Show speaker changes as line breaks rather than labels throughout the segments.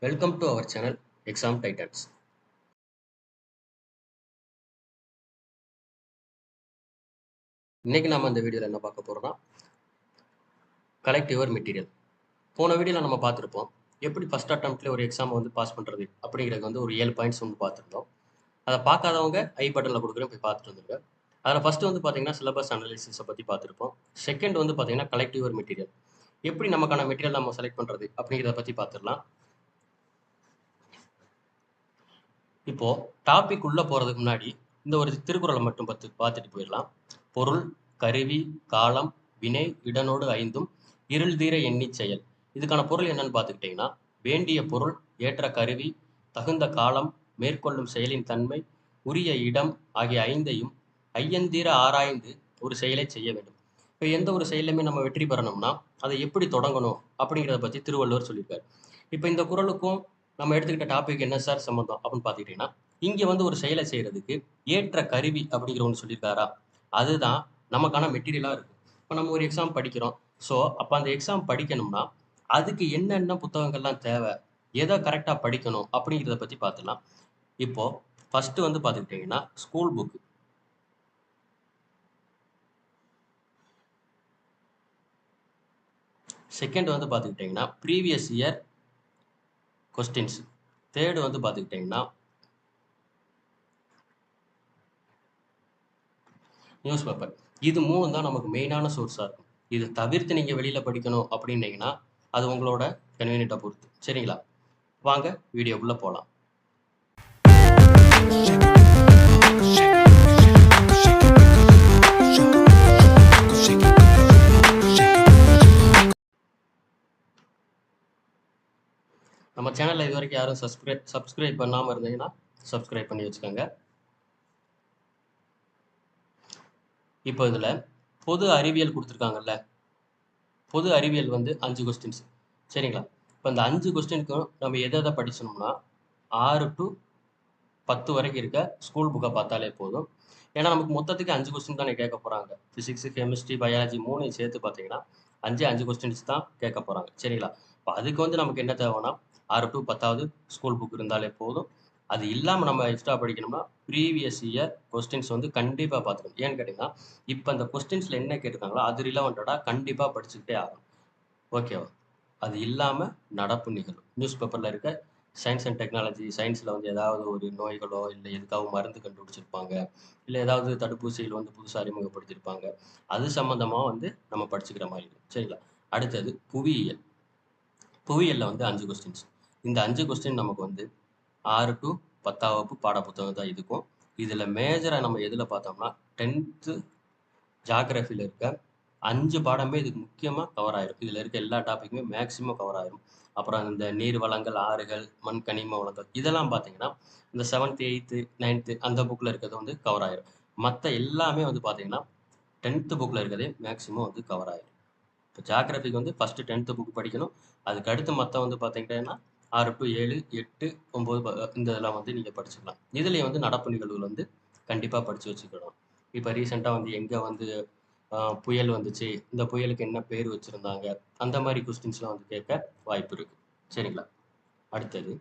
Welcome to our channel Exam Titans. இன்னைக்கு நம்ம இந்த வீடியோவில் என்ன பார்க்க போறோம்னா கலெக்ட் யுவர் மெட்டீரியல். போன வீடியோவில் நம்ம பார்த்துருப்போம் எப்படி ஃபர்ஸ்ட் அட்டம்ப்ட்ல ஒரு எக்ஸாம் வந்து பாஸ் பண்ணுறது அப்படிங்கிறது வந்து ஒரு 7 பாயிண்ட்ஸ் வந்து பார்த்துருந்தோம். அதை பார்க்காதவங்க ஐ பட்டனில் கொடுக்குறேன், போய் பார்த்துட்டு வந்துருங்க. அதில் ஃபர்ஸ்ட் வந்து பார்த்தீங்கன்னா சிலபஸ் அனாலிசிஸை பற்றி பார்த்துருப்போம். செகண்ட் வந்து பார்த்தீங்கன்னா கலெக்ட் யுவர் மெட்டீரியல், எப்படி நமக்கான மெட்டீரியல் நம்ம செலக்ட் பண்ணுறது அப்படிங்கிறத பற்றி பார்த்துடலாம். இப்போ டாபிக் உள்ள போறதுக்கு முன்னாடி இந்த ஒரு திருக்குறளை மட்டும் பார்த்துட்டு போயிடலாம். பொருள், கருவி, காலம், வினை, இடனோடு ஐந்தும் இருள் தீர எண்ணிச் செயல். இதுக்கான பொருள் என்னன்னு பார்த்துக்கிட்டிங்கன்னா, வேண்டிய பொருள், ஏற்ற கருவி, தகுந்த காலம், மேற்கொள்ளும் செயலின் தன்மை, உரிய இடம் ஆகிய ஐந்தையும் ஐயந்தீர ஆராய்ந்து ஒரு செயலை செய்ய வேண்டும். இப்போ எந்த ஒரு செயலையுமே நம்ம வெற்றி பெறணும்னா அதை எப்படி தொடங்கணும் அப்படிங்கிறத பற்றி திருவள்ளுவர் சொல்லியிருக்காரு. இப்போ இந்த குறளுக்கும் நம்ம எடுத்துக்கிட்ட டாபிக் என்ன சார் சம்பந்தம் அப்படின்னு பார்த்துக்கிட்டிங்கன்னா, இங்கே வந்து ஒரு செயலை செய்கிறதுக்கு ஏற்ற கருவி அப்படிங்கிற ஒன்று சொல்லியிருக்காரா, அதுதான் நமக்கான மெட்டீரியலாக இருக்கும். இப்போ நம்ம ஒரு எக்ஸாம் படிக்கிறோம். ஸோ அப்போ அந்த எக்ஸாம் படிக்கணும்னா அதுக்கு என்னென்ன புத்தகங்கள்லாம் தேவை, எதை கரெக்டாக படிக்கணும் அப்படிங்கிறத பற்றி பார்த்துலாம். இப்போ ஃபர்ஸ்ட் வந்து பார்த்துக்கிட்டிங்கன்னா ஸ்கூல் புக்கு. செகண்ட் வந்து பார்த்துக்கிட்டிங்கன்னா ப்ரீவியஸ் இயர் கொஸ்டின்ஸ். தேர்டு வந்து பார்த்துக்கிட்டிங்கன்னா நியூஸ் பேப்பர். இது மூணு தான் நமக்கு மெயினான சோர்ஸாக இருக்கும். இது தவிர்த்து நீங்கள் வெளியில் படிக்கணும் அப்படின்னீங்கன்னா அது உங்களோட கன்வீனியன்ட்டை பொறுத்து. சரிங்களா, வாங்க வீடியோக்குள்ளே போகலாம். நம்ம சேனலில் இது வரைக்கும் யாரும் சப்ஸ்கிரைப் பண்ணாமல் இருந்தீங்கன்னா சப்ஸ்கிரைப் பண்ணி வச்சுக்கோங்க. இப்போ இதில் பொது அறிவியல் கொடுத்துருக்காங்கல்ல, பொது அறிவியல் வந்து 5 கொஸ்டின்ஸ். சரிங்களா, இப்போ இந்த 5 கொஸ்டினுக்கும் நம்ம எதை படிச்சோம்னா 6 to 10 வரைக்கும் இருக்க ஸ்கூல் புக்கை பார்த்தாலே போதும். ஏன்னா நமக்கு மொத்தத்துக்கு 5 கொஸ்டின் தானே கேட்க போகிறாங்க. ஃபிசிக்ஸ், கெமிஸ்ட்ரி, பயாலஜி மூணையும் சேர்த்து பார்த்தீங்கன்னா 5 கொஸ்டின்ஸ் தான் கேட்க போகிறாங்க. சரிங்களா, இப்போ அதுக்கு வந்து நமக்கு என்ன தேவைன்னா 6 to 10 ஸ்கூல் புக் இருந்தாலே போதும். அது இல்லாமல் நம்ம எக்ஸ்ட்ரா படிக்கணும்னா ப்ரீவியஸ் இயர் கொஸ்டின்ஸ் வந்து கண்டிப்பாக பார்த்துக்கணும். ஏன்னு கேட்டிங்கன்னா இப்போ அந்த கொஸ்டின்ஸில் என்ன கேட்டிருக்காங்களோ அது ரிலவெண்ட்டாக கண்டிப்பாக படிச்சுக்கிட்டே ஆகணும். ஓகேவா, அது இல்லாமல் நடப்பு நிகழ்வு, நியூஸ் பேப்பரில் இருக்க சயின்ஸ் அண்ட் டெக்னாலஜி, சயின்ஸில் வந்து ஏதாவது ஒரு நோய்களோ இல்லை எதுக்காக மருந்து கண்டுபிடிச்சிருப்பாங்க, இல்லை ஏதாவது தடுப்பூசிகள் வந்து புதுசாக அறிமுகப்படுத்தியிருப்பாங்க, அது சம்மந்தமாக வந்து நம்ம படிச்சுக்கிற மாதிரி இருக்கும். சரிங்களா, அடுத்தது புவியியல். புவியியலில் வந்து 5 கொஸ்டின்ஸ். இந்த 5 கொஸ்டின் நமக்கு வந்து 6 to 10 வகுப்பு பாடப்புத்தகம் தான் இருக்கும். இதில் மேஜராக நம்ம எதில் பார்த்தோம்னா 10th ஜாகிரஃபியில் இருக்க 5 பாடமே இதுக்கு முக்கியமாக கவர் ஆயிரும். இதில் இருக்க எல்லா டாப்பிக்குமே மேக்ஸிமம் கவர் ஆயிரும். அப்புறம் இந்த நீர் வளங்கள், ஆறுகள், மண் கனிம வளங்கள் இதெல்லாம் பார்த்தீங்கன்னா இந்த 7th 8th 9th அந்த புக்கில் இருக்கிறது வந்து கவர் ஆயிரும். மற்ற எல்லாமே வந்து பார்த்தீங்கன்னா 10th புக்கில் இருக்கிறதே மேக்ஸிமம் வந்து கவர் ஆயிரும். இப்போ ஜாகிரபிக்கு வந்து ஃபஸ்ட்டு 10th புக் படிக்கணும். அதுக்கு அடுத்து மற்ற வந்து பார்த்தீங்கன்னா 6 to 7 8 9 இந்த இதெல்லாம் வந்து நீங்கள் படிச்சுக்கலாம். இதுலேயும் வந்து நடப்பு நிகழ்வுகள் வந்து கண்டிப்பாக படித்து வச்சுக்கணும். இப்போ ரீசெண்டாக வந்து எங்கே வந்து புயல் வந்துச்சு, இந்த புயலுக்கு என்ன பேர் வச்சுருந்தாங்க, அந்த மாதிரி கொஸ்டின்ஸ்லாம் வந்து கேட்க வாய்ப்பு இருக்குது. சரிங்களா, அடுத்தது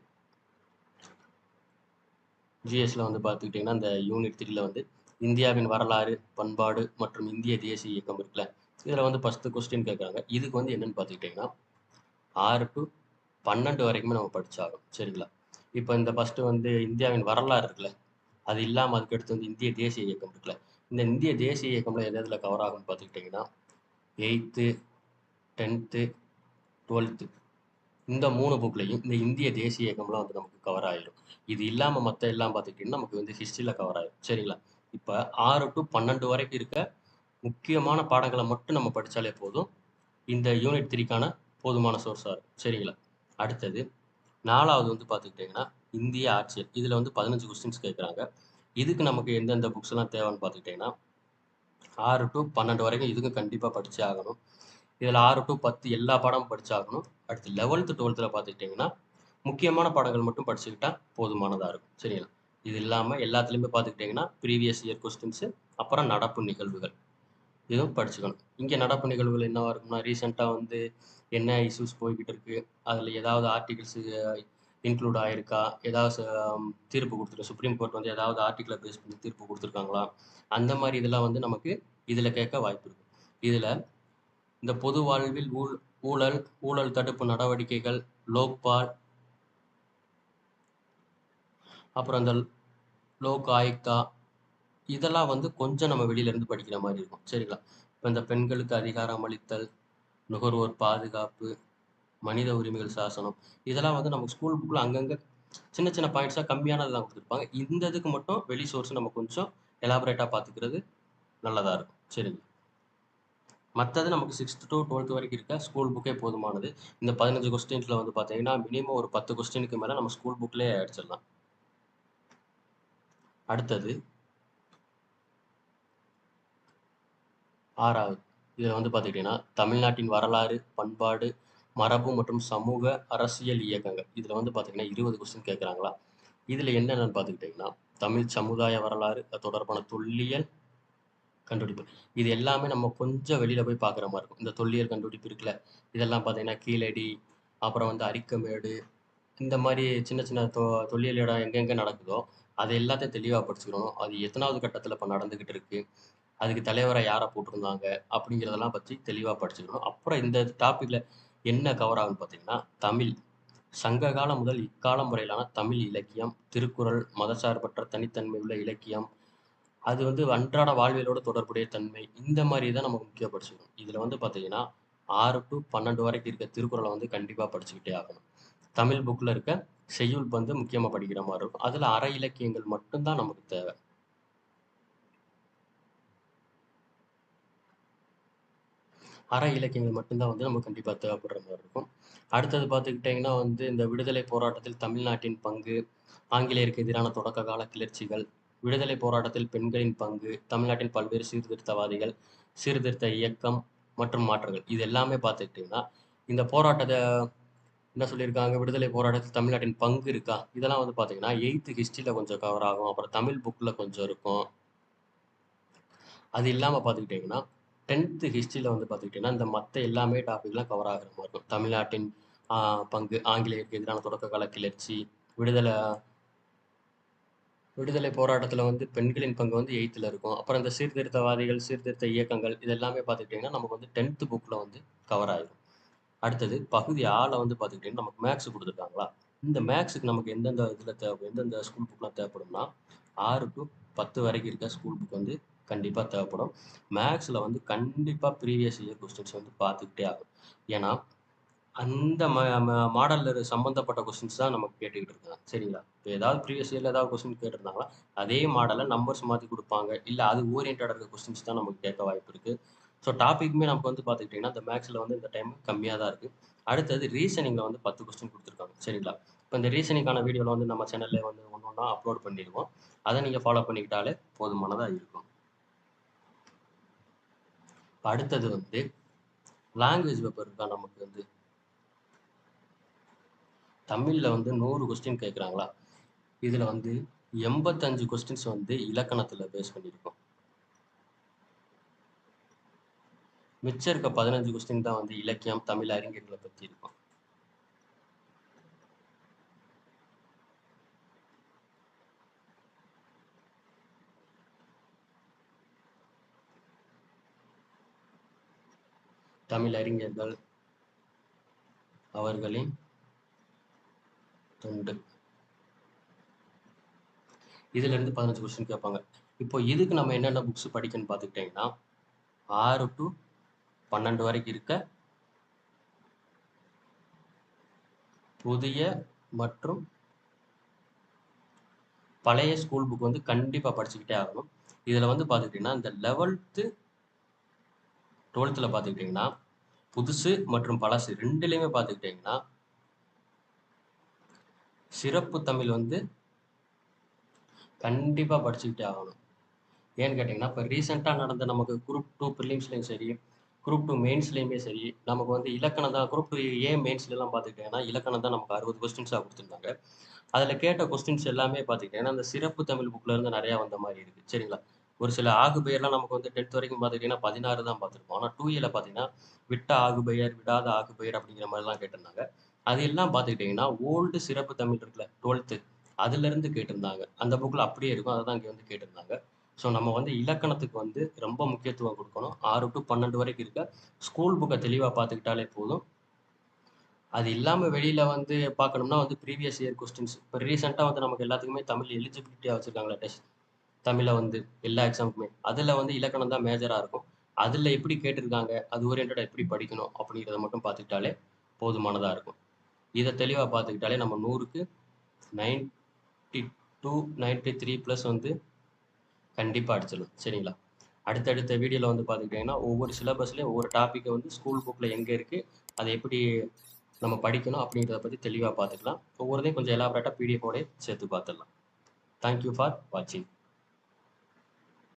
ஜிஎஸ்ல வந்து பார்த்துக்கிட்டிங்கன்னா இந்த யூனிட் 3ல வந்து இந்தியாவின் வரலாறு, பண்பாடு மற்றும் இந்திய தேசிய இயக்கம் இருக்குல்ல, இதில் வந்து 10 கொஸ்டின் கேட்குறாங்க. இதுக்கு வந்து என்னென்னு பார்த்துக்கிட்டிங்கன்னா 6 to 12 வரைக்குமே நம்ம படித்தாகும். சரிங்களா, இப்போ இந்த ஃபஸ்ட்டு வந்து இந்தியாவின் வரலாறு இருக்குல்ல, அது இல்லாமல் அதுக்கடுத்து வந்து இந்திய தேசிய இயக்கம் இருக்குல்ல, இந்த இந்திய தேசிய இயக்கம்ல எது எதில் கவர் ஆகும்னு பார்த்துக்கிட்டிங்கன்னா 8th 10th 12th இந்த 3 புக்லையும் இந்த இந்திய தேசிய இயக்கம்லாம் வந்து நமக்கு கவர் ஆயிரும். இது இல்லாமல் மற்ற எல்லாம் பார்த்துக்கிட்டிங்கன்னா நமக்கு வந்து ஹிஸ்ட்ரியில் கவர் ஆயிரும். சரிங்களா, இப்போ 6 to 12 வரைக்கும் இருக்க முக்கியமான பாடங்களை மட்டும் நம்ம படித்தாலே போதும். இந்த யூனிட் 3க்கான போதுமான சோர்ஸாக இருக்கும். சரிங்களா, அடுத்தது 4வது வந்து பார்த்துக்கிட்டிங்கன்னா இந்திய ஆட்சியல். இதில் வந்து 15 கொஸ்டின்ஸ் கேட்குறாங்க. இதுக்கு நமக்கு எந்தெந்த புக்ஸ்லாம் தேவைன்னு பார்த்துக்கிட்டிங்கன்னா 6 to 12 வரைக்கும் இதுக்கும் கண்டிப்பாக படித்தே ஆகணும். இதில் 6 to 10 எல்லா பாடமும் படித்தாகணும். அடுத்து 11th 12th பார்த்துக்கிட்டிங்கன்னா முக்கியமான பாடங்கள் மட்டும் படிச்சுக்கிட்டா போதுமானதாக இருக்கும். சரிங்களா, இது இல்லாமல் எல்லாத்துலேயுமே பார்த்துக்கிட்டிங்கன்னா ப்ரீவியஸ் இயர் கொஸ்டின்ஸு, அப்புறம் நடப்பு நிகழ்வுகள் இதுவும் படிச்சுக்கணும். இங்கே நடப்பு நிகழ்வுகள் என்னவா இருக்கும்னா ரீசெண்டாக வந்து என்ன இஷ்யூஸ் போய்கிட்டு இருக்குது, அதில் ஏதாவது ஆர்டிகிள்ஸு இன்க்ளூட் ஆயிருக்கா, ஏதாவது தீர்ப்பு கொடுத்துருக்கு, சுப்ரீம் கோர்ட் வந்து ஏதாவது ஆர்டிகிளை பேஸ் பண்ணி தீர்ப்பு கொடுத்துருக்காங்களா, அந்த மாதிரி இதெல்லாம் வந்து நமக்கு இதில் கேட்க வாய்ப்பு இருக்கு. இதில் இந்த பொது வாழ்வில் ஊழல் ஊழல் தடுப்பு நடவடிக்கைகள், லோக்பால், அப்புறம் இந்த லோக் ஆயுக்தா, இதெல்லாம் வந்து கொஞ்சம் நம்ம வெளியில இருந்து படிக்கிற மாதிரி இருக்கும். சரிங்களா? இப்போ இந்த பெண்களுக்கு அதிகாரம் அளித்தல், நுகர்வோர் பாதுகாப்பு, மனித உரிமைகள் சாசனம், இதெல்லாம் வந்து நம்ம ஸ்கூல் புக்கில் அங்கங்கே சின்ன சின்ன பாயிண்ட்ஸாக கம்மியானதெல்லாம் கொடுத்துருப்பாங்க. இந்த இதுக்கு மட்டும் வெளி சோர்ஸ் நம்ம கொஞ்சம் எலாபரேட்டாக பார்த்துக்கிறது நல்லதாக இருக்கும். சரிங்க. மற்றது நமக்கு 6th to 12th வரைக்கும் இருக்க ஸ்கூல் புக்கே போதுமானது. இந்த 15 கொஸ்டின்ஸில் வந்து பார்த்தீங்கன்னா மினிமம் ஒரு 10 கொஸ்டினுக்கு மேலே நம்ம ஸ்கூல் புக்லேயே அடிச்சிடலாம். அடுத்தது 6வது. இதில் வந்து பார்த்துக்கிட்டிங்கன்னா தமிழ்நாட்டின் வரலாறு, பண்பாடு, மரபு மற்றும் சமூக அரசியல் இயக்கங்கள். இதில் வந்து பார்த்தீங்கன்னா 20 கொஸ்டின் கேட்குறாங்களா? இதில் என்னென்னு பார்த்துக்கிட்டிங்கன்னா தமிழ் சமுதாய வரலாறு, அது தொடர்பான தொல்லியல் கண்டுபிடிப்பு, இது எல்லாமே நம்ம கொஞ்சம் வெளியில போய் பார்க்குற மாதிரி இருக்கும். இந்த தொல்லியல் கண்டுபிடிப்பு இருக்குல்ல, இதெல்லாம் பார்த்தீங்கன்னா கீழடி, அப்புறம் வந்து அரிக்கமேடு, இந்த மாதிரி சின்ன சின்ன தொல்லியல் இடம் எங்கெங்கே நடக்குதோ அது எல்லாத்தையும் தெளிவாக படிச்சுக்கணும். அது எத்தனாவது கட்டத்தில் இப்போ நடந்துக்கிட்டு இருக்கு, அதுக்கு தலைவரை யாரை போட்டிருந்தாங்க அப்படிங்கிறதெல்லாம் பற்றி தெளிவாக படிச்சுக்கணும். அப்புறம் இந்த டாப்பிக்கில் என்ன கவர் ஆகுன்னு பார்த்தீங்கன்னா தமிழ் சங்க காலம் முதல் இக்காலம் வரையிலான தமிழ் இலக்கியம், திருக்குறள், மதசார்பற்ற தனித்தன்மை உள்ள இலக்கியம், அது வந்து அன்றாட வாழ்வியலோட தொடர்புடைய தன்மை, இந்த மாதிரி தான் நமக்கு முக்கியம் படிச்சுக்கணும். இதில் வந்து பார்த்தீங்கன்னா 6 to 12 வரைக்கும் இருக்க திருக்குறளை வந்து கண்டிப்பாக படிச்சுக்கிட்டே ஆகணும். தமிழ் புக்கில் இருக்க செய்யுள் வந்து முக்கியமாக படிக்கிற மாதிரி இருக்கும். அதில் அற இலக்கியங்கள் மட்டும்தான் நமக்கு தேவை. அற இலக்கியங்கள் மட்டும்தான் வந்து நமக்கு கண்டிப்பாக தேவைப்படுற மாதிரி இருக்கும். அடுத்தது பார்த்துக்கிட்டிங்கன்னா வந்து இந்த விடுதலை போராட்டத்தில் தமிழ்நாட்டின் பங்கு, ஆங்கிலேயருக்கு எதிரான தொடக்க கால கிளர்ச்சிகள், விடுதலை போராட்டத்தில் பெண்களின் பங்கு, தமிழ்நாட்டின் பல்வேறு சீர்திருத்தவாதிகள், சீர்திருத்த இயக்கம் மற்றும் மாற்றங்கள், இது எல்லாமே பார்த்துக்கிட்டிங்கன்னா இந்த போராட்டத்தை என்ன சொல்லியிருக்காங்க, விடுதலை போராட்டத்தில் தமிழ்நாட்டின் பங்கு இருக்கா, இதெல்லாம் வந்து பார்த்தீங்கன்னா 8th ஹிஸ்ட்ரியில் கொஞ்சம் கவர் ஆகும். அப்புறம் தமிழ் புக்கில் கொஞ்சம் இருக்கும். அது இல்லாமல் பார்த்துக்கிட்டிங்கன்னா 10th ஹிஸ்ட்ரியில் வந்து பார்த்துக்கிட்டிங்கன்னா இந்த மற்ற எல்லாமே டாபிக்லாம் கவர் ஆகிற மாதிரி இருக்கும். தமிழ்நாட்டின் பங்கு, ஆங்கிலேயருக்கு எதிரான தொடக்க கால கிளர்ச்சி, விடுதலை விடுதலை போராட்டத்தில் வந்து பெண்களின் பங்கு வந்து 8th இருக்கும். அப்புறம் இந்த சீர்திருத்தவாதிகள், சீர்திருத்த இயக்கங்கள், இது எல்லாமே பார்த்துக்கிட்டிங்கன்னா நமக்கு வந்து 10th புக்கில் வந்து கவர் ஆகிடும். அடுத்தது பகுதி ஆள வந்து பார்த்துக்கிட்டிங்கன்னா நமக்கு மேக்ஸ் கொடுத்துருக்காங்களா, இந்த மேக்ஸுக்கு நமக்கு எந்தெந்த இதில் தேவைப்படும், எந்தெந்த ஸ்கூல் புக்லாம் தேவைப்படும்னா 6 to 10 வரைக்கும் இருக்க ஸ்கூல் புக் வந்து கண்டிப்பாக தேவைப்படும். மேக்ஸில் வந்து கண்டிப்பாக ப்ரீவியஸ் இயர் கொஸ்டின்ஸ் வந்து பார்த்துக்கிட்டே ஆகும். ஏன்னா அந்த மாடலில் சம்மந்தப்பட்ட கொஸ்டின்ஸ் தான் நமக்கு கேட்டுக்கிட்டு இருக்காங்க. சரிங்களா? இப்போ ஏதாவது ப்ரீவியஸ் இயரில் ஏதாவது கொஸ்டின் கேட்டிருந்தாங்களா, அதே மாடலை நம்பர்ஸ் மாற்றி கொடுப்பாங்க, இல்லை அது ஓரியன்டாக இருக்க கொஸ்டின்ஸ் தான் நமக்கு கேட்க வாய்ப்பு இருக்குது. ஸோ டாப்பிக்குமே நமக்கு வந்து பார்த்துக்கிட்டிங்கன்னா இந்த மேக்ஸில் வந்து இந்த டைம் கம்மியாக தான் இருக்குது. அடுத்தது ரீசனிங்கில் வந்து 10 கொஸ்டின் கொடுத்துருக்காங்க. சரிங்களா? இப்போ இந்த ரீசனிங்கான வீடியோவில் வந்து நம்ம சேனலில் வந்து ஒன்று ஒன்றா அப்லோட் பண்ணிடுவோம். அதை நீங்கள் ஃபாலோ பண்ணிக்கிட்டாலே போதுமானதாக இருக்கும். அடுத்தது வந்து லாங்குவேஜ் பேப்பர் இருக்கா, நமக்கு வந்து தமிழில் வந்து 100 கொஸ்டின் கேட்குறாங்களா, இதில் வந்து 85 கொஸ்டின்ஸ் வந்து இலக்கணத்தில் பேஸ் பண்ணியிருக்கோம். மிச்சம் இருக்க 15 கொஸ்டின் தான் வந்து இலக்கியம், தமிழ் அறிஞர்களை பற்றி இருக்கும். தமிழ் அறிஞர்கள், அவர்களின் தொண்டு, இதுல இருந்து 15 கொஸ்டின் கேட்பாங்க. இப்போ இதுக்கு நம்ம என்னென்ன புக்ஸ் படிக்கணும்னு பார்த்துக்கிட்டிங்கன்னா 6 to 12 வரைக்கும் இருக்க புதிய மற்றும் பழைய ஸ்கூல் புக் வந்து கண்டிப்பாக படிச்சுக்கிட்டே ஆகணும். இதில் வந்து பார்த்துக்கிட்டிங்கன்னா இந்த 11th 12th பார்த்துக்கிட்டிங்கன்னா புதுசு மற்றும் பழசு ரெண்டுலேயுமே பார்த்துக்கிட்டிங்கன்னா சிறப்பு தமிழ் வந்து கண்டிப்பாக படிச்சுக்கிட்டே ஆகணும். ஏன்னு கேட்டிங்கன்னா இப்போ ரீசெண்டாக நடந்த நமக்கு குரூப் 2 ப்ரிலிம்ஸ்லையும் சரி, குரூப் 2 மெயின்ஸ்லையுமே சரி, நமக்கு வந்து இலக்கணம் தான். குரூப் 2 ஏ மெயின்ஸ்லாம் பார்த்துக்கிட்டிங்கன்னா இலக்கணம் தான் நமக்கு 60 கொஸ்டின்ஸாக கொடுத்துருந்தாங்க. அதில் கேட்ட கொஸ்டின்ஸ் எல்லாமே பார்த்துக்கிட்டிங்கன்னா அந்த சிறப்பு தமிழ் புக்கில் இருந்து நிறையா வந்த மாதிரி இருக்குது. சரிங்களா? ஒரு சில ஆகுபெயர்லாம் நமக்கு வந்து 10th வரைக்கும் பார்த்துக்கிட்டிங்கன்னா 16 தான் பார்த்துருப்போம். ஆனால் 2Aல பார்த்தீங்கன்னா விட்ட ஆகுபெயர், விடாத ஆகுபெயர் அப்படிங்கிற மாதிரிலாம் கேட்டிருந்தாங்க. அது எல்லாம் பார்த்துக்கிட்டிங்கன்னா, ஓல்டு சிறப்பு தமிழ் இருக்குல்ல 12த் அதுலேருந்து கேட்டிருந்தாங்க. அந்த புக்ல அப்படியே இருக்கும். அத தான் இங்க வந்து கேட்டிருந்தாங்க. ஸோ நம்ம வந்து இலக்கணத்துக்கு வந்து ரொம்ப முக்கியத்துவம் குடுக்கணும். 6 டூ 12 வரைக்கும் இருக்க ஸ்கூல் புக்க தெளிவா பார்த்துக்கிட்டாலே போதும். அது இல்லாம வெளியில வந்து பார்க்கணும்னா வந்து ப்ரீவியஸ் இயர் கொஸ்டின்ஸ் இப்ப ரீசென்ட்டா வந்து நமக்கு எல்லாத்துக்குமே தமிழ் எலிஜிபிலிட்டியா வச்சிருக்காங்கல்ல டெஸ்ட். தமிழ்ல வந்து எல்லா எக்ஸாமுக்குமே. அதுல வந்து இலக்கணம் தான் மேஜரா இருக்கும். அதுல எப்படி கேட்டிருக்காங்க, அது ஓரியன்டடா எப்படி படிக்கணும் அப்படிங்கிறத மட்டும் பார்த்துக்கிட்டாலே போதுமானதா இருக்கும். இத தெளிவா பார்த்துக்கிட்டாலே நம்ம 100க்கு 92, 93 பிளஸ் வந்து கண்டிப்பா அடிச்சிடலாம். சரிங்களா? அடுத்தடுத்த வீடியோல வந்து பார்த்துக்கிட்டீங்கன்னா, ஒவ்வொரு சிலபஸ்லயும் ஒவ்வொரு டாபிக் வந்து ஸ்கூல் புக்ல எங்க இருக்கு, அத எப்படி நம்ம படிக்கணும் அப்படிங்கிறத பத்தி தெளிவா பார்த்துக்கலாம். ஒவ்வொருதையும் கொஞ்சம் எலாபரேட்டா பிடிஎஃப் ஓடயே சேர்த்து பார்த்துடலாம். தேங்க் யூ ஃபார் வாட்சிங்.